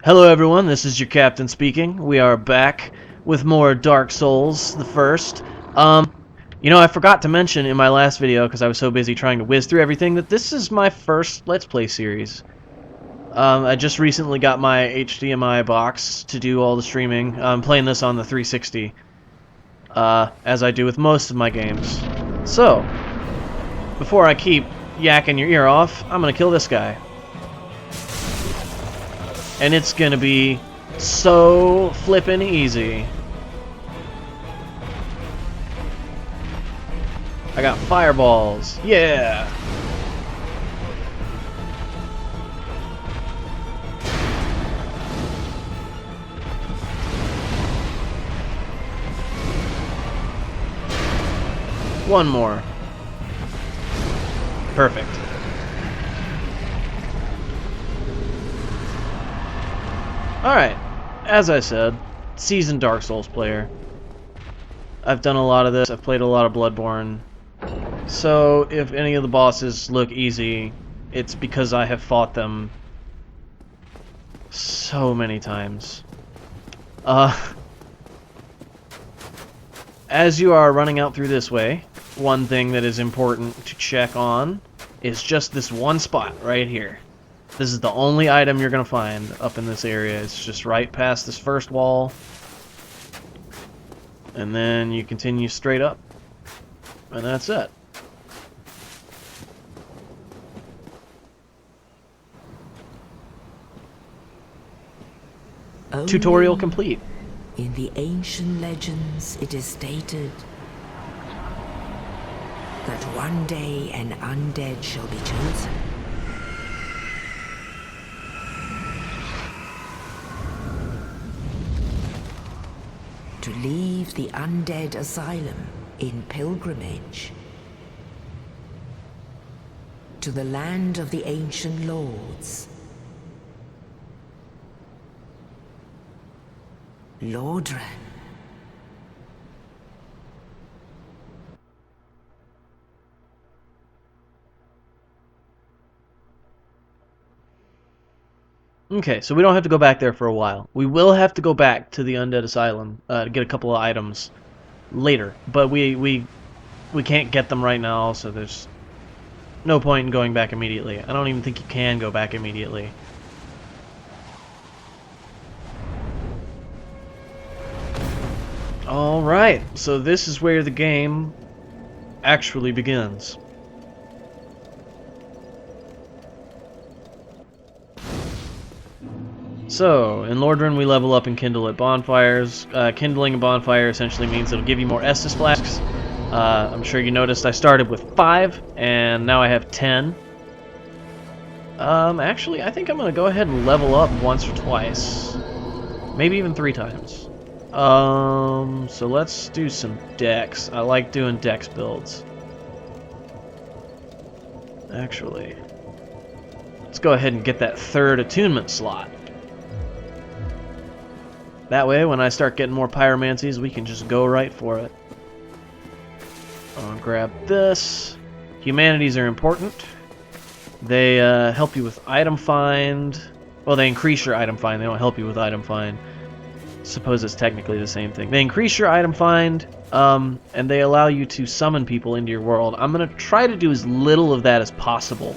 Hello everyone, this is your captain speaking. We are back with more Dark Souls, the first. I forgot to mention in my last video, because I was so busy trying to whiz through everything, that this is my first Let's Play series. I just recently got my HDMI box to do all the streaming. I'm playing this on the 360, as I do with most of my games. So, before I keep yakking your ear off, I'm gonna kill this guy. And it's gonna be so flippin' easy. I got fireballs. Yeah! One more. Perfect. Alright, as I said, seasoned Dark Souls player. I've done a lot of this, I've played a lot of Bloodborne. So, if any of the bosses look easy, it's because I have fought them so many times. As you are running out through this way, one thing that is important to check on is just this one spot right here. This is the only item you're going to find up in this area. It's just right past this first wall. And then you continue straight up. And that's it. Tutorial complete. In the ancient legends, it is stated that one day an undead shall be chosen. To leave the undead asylum in pilgrimage to the land of the ancient lords. Lordran. Okay, so we don't have to go back there for a while. We will have to go back to the Undead Asylum to get a couple of items later, but we can't get them right now, so there's no point in going back immediately. I don't even think you can go back immediately. Alright, so this is where the game actually begins. So, in Lordran we level up and kindle at bonfires. Kindling a bonfire essentially means it'll give you more Estus flasks. I'm sure you noticed I started with 5, and now I have 10. Actually, I think I'm going to go ahead and level up once or twice. Maybe even 3 times. So let's do some dex. I like doing dex builds. Actually, let's go ahead and get that 3rd attunement slot. That way, when I start getting more pyromancies, we can just go right for it. I'll grab this. Humanities are important. They help you with item find. Well, they increase your item find. They don't help you with item find. Suppose it's technically the same thing. They increase your item find, and they allow you to summon people into your world. I'm going to try to do as little of that as possible.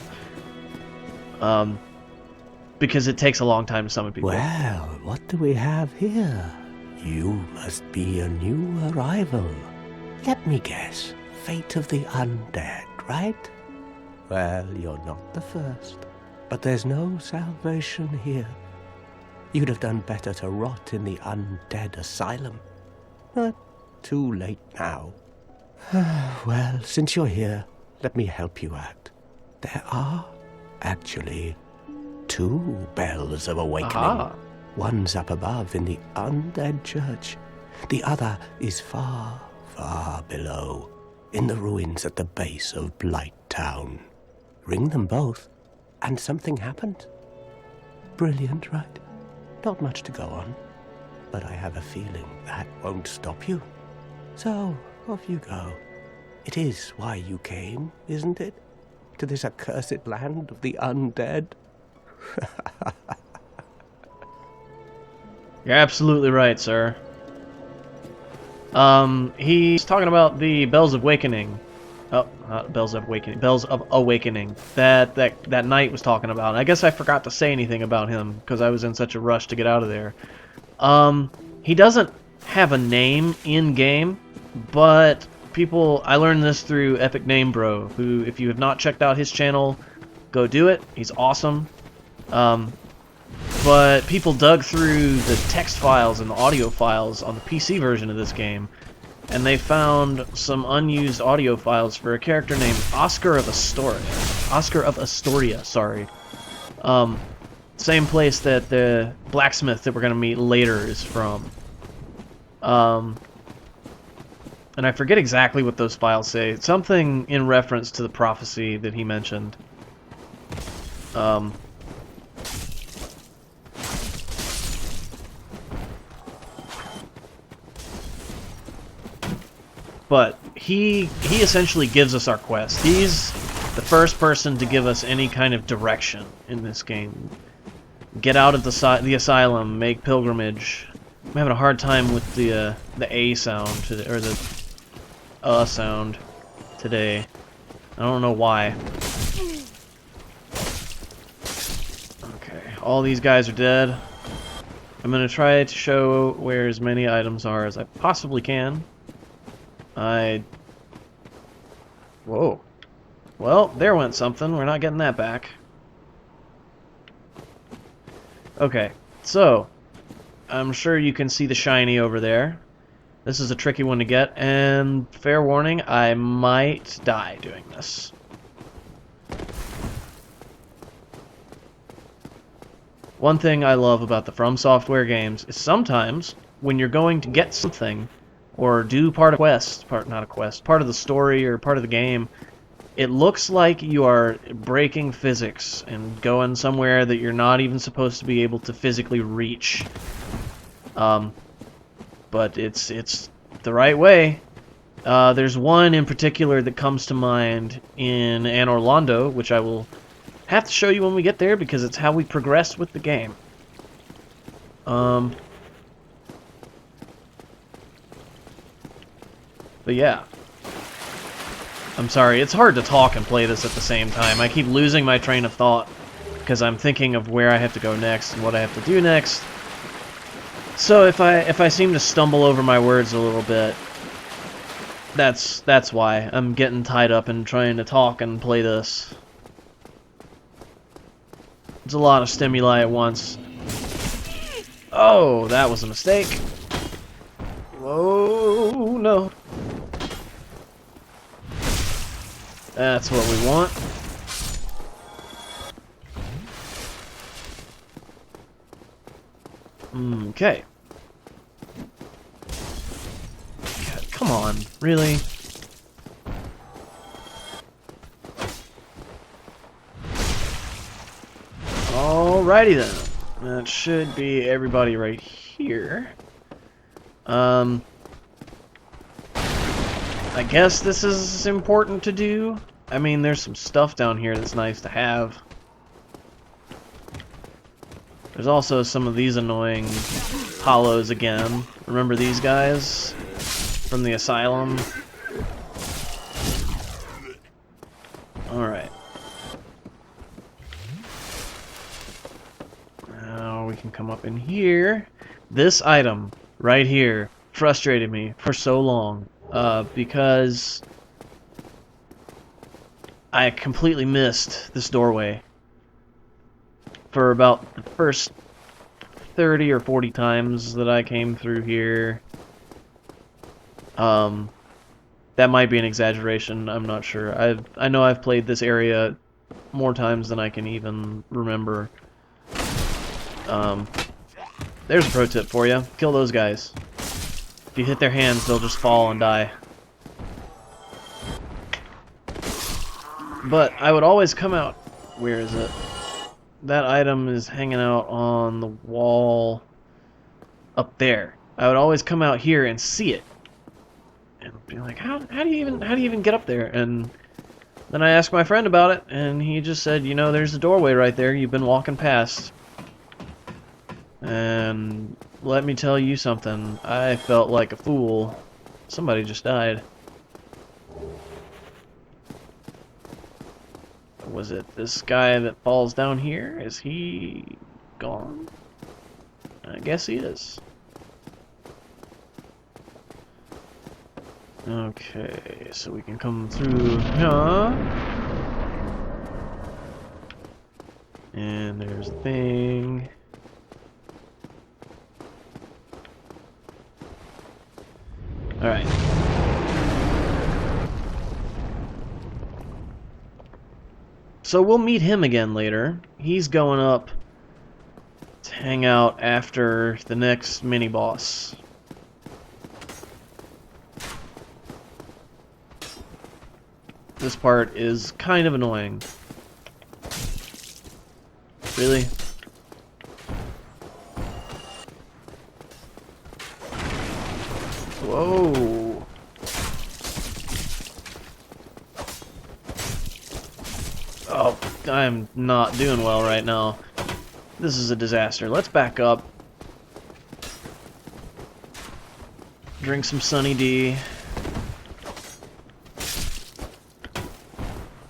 Because it takes a long time to summon people. Well, what do we have here? You must be a new arrival. Let me guess. Fate of the undead, right? Well, you're not the first. But there's no salvation here. You'd have done better to rot in the undead asylum. But too late now. Well, since you're here, let me help you out. There are, actually, 2 bells of awakening. Aha. One's up above in the undead church. The other is far, far below, in the ruins at the base of Blight Town. Ring them both, and something happened. Brilliant, right? Not much to go on, but I have a feeling that won't stop you. So, off you go. It is why you came, isn't it? To this accursed land of the undead? You're absolutely right, sir. He's talking about the Bells of Awakening. Oh, not Bells of Awakening. Bells of Awakening. That knight was talking about. I guess I forgot to say anything about him because I was in such a rush to get out of there. He doesn't have a name in game, but I learned this through EpicNameBro, who, if you have not checked out his channel, go do it. He's awesome. But people dug through the text files and the audio files on the PC version of this game, and they found some unused audio files for a character named Oscar of Astoria. Oscar of Astoria, sorry. Same place that the blacksmith that we're going to meet later is from. And I forget exactly what those files say. Something in reference to the prophecy that he mentioned. But he essentially gives us our quest. He's the first person to give us any kind of direction in this game. Get out of the asylum, make pilgrimage. I'm having a hard time with the A sound or the sound today. I don't know why. Okay, all these guys are dead. I'm gonna try to show where as many items are as I possibly can. Whoa. Well, there went something. We're not getting that back. Okay, so I'm sure you can see the shiny over there. This is a tricky one to get, and fair warning, I might die doing this. One thing I love about the From Software games is sometimes when you're going to get something or do part of part of the story or part of the game, it looks like you are breaking physics and going somewhere that you're not even supposed to be able to physically reach. But it's the right way. There's one in particular that comes to mind in Anor Londo, which I will have to show you when we get there because it's how we progress with the game. But yeah. I'm sorry, it's hard to talk and play this at the same time. I keep losing my train of thought because I'm thinking of where I have to go next and what I have to do next. So if I seem to stumble over my words a little bit, that's why. I'm getting tied up in trying to talk and play this. It's a lot of stimuli at once. Oh, that was a mistake. Whoa, no. That's what we want. Okay. God, come on, really? Alrighty then. That should be everybody right here. I guess this is important to do. I mean, there's some stuff down here that's nice to have. There's also some of these annoying hollows again. Remember these guys from the asylum? Alright. Now we can come up in here. This item right here frustrated me for so long. Because I completely missed this doorway for about the first 30 or 40 times that I came through here. That might be an exaggeration, I'm not sure. I know I've played this area more times than I can even remember. There's a pro tip for you. Kill those guys. If you hit their hands, they'll just fall and die. But I would always come out... Where is it? That item is hanging out on the wall up there. I would always come out here and see it. And be like, how do you even get up there? And then I asked my friend about it, and he just said, you know, there's a doorway right there you've been walking past. And let me tell you something. I felt like a fool. Somebody just died. Was it this guy that falls down here? Is he gone? I guess he is. Okay, so we can come through here. And there's the thing. Alright. So we'll meet him again later. He's going up to hang out after the next mini-boss. This part is kind of annoying. Really? Whoa. Oh, I'm not doing well right now. This is a disaster. Let's back up. Drink some Sunny D.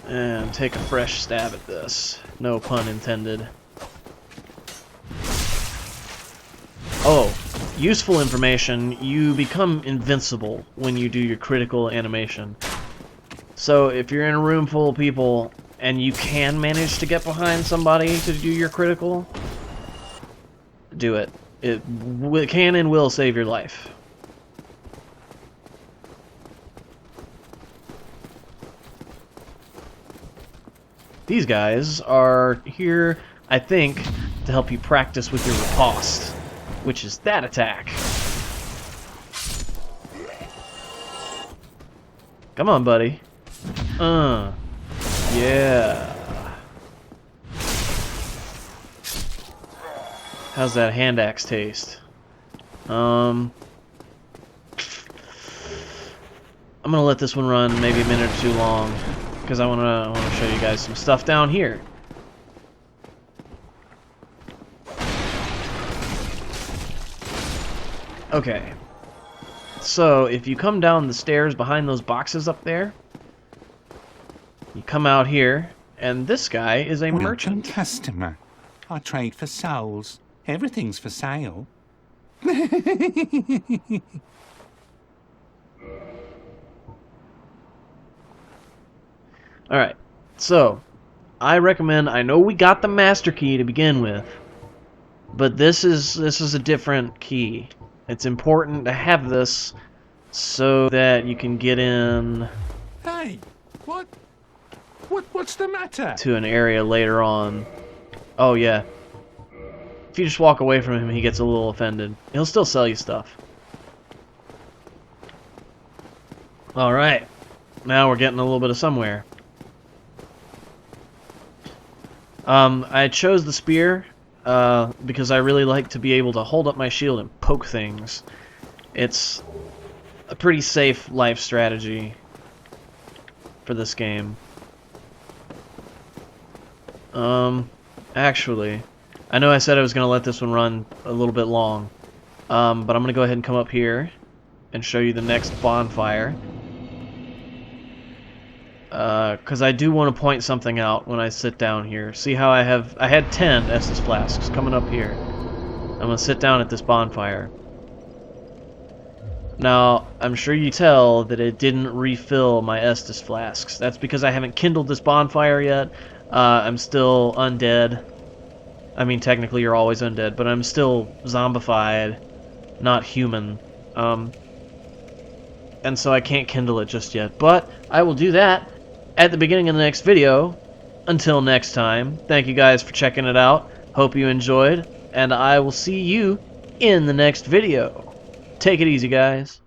And take a fresh stab at this. No pun intended. Oh, useful information. You become invincible when you do your critical animation. So if you're in a room full of people and you can manage to get behind somebody to do your critical, do it. It can and will save your life. These guys are here, I think, to help you practice with your riposte, which is that attack. Come on, buddy. Yeah. How's that hand axe taste? I'm gonna let this one run maybe a minute or two long, because I wanna show you guys some stuff down here. Okay. So if you come down the stairs behind those boxes up there, you come out here, and this guy is a merchant. Customer. I trade for souls. Everything's for sale. Alright, so I recommend, I know we got the master key to begin with, but this is a different key. It's important to have this so that you can get in Hey, what's the matter? to an area later on. Oh yeah. If you just walk away from him, he gets a little offended. He'll still sell you stuff. Alright. Now we're getting a little bit of somewhere. I chose the spear because I really like to be able to hold up my shield and poke things. It's a pretty safe life strategy for this game. Actually, I know I said I was going to let this one run a little bit long, but I'm going to go ahead and come up here and show you the next bonfire. Because I do want to point something out when I sit down here. See how I had 10 Estus flasks coming up here. I'm going to sit down at this bonfire. Now, I'm sure you tell that it didn't refill my Estus flasks. That's because I haven't kindled this bonfire yet. I'm still undead. I mean, technically you're always undead, but I'm still zombified, not human. And so I can't kindle it just yet. But I will do that at the beginning of the next video. Until next time, thank you guys for checking it out. Hope you enjoyed, and I will see you in the next video. Take it easy, guys.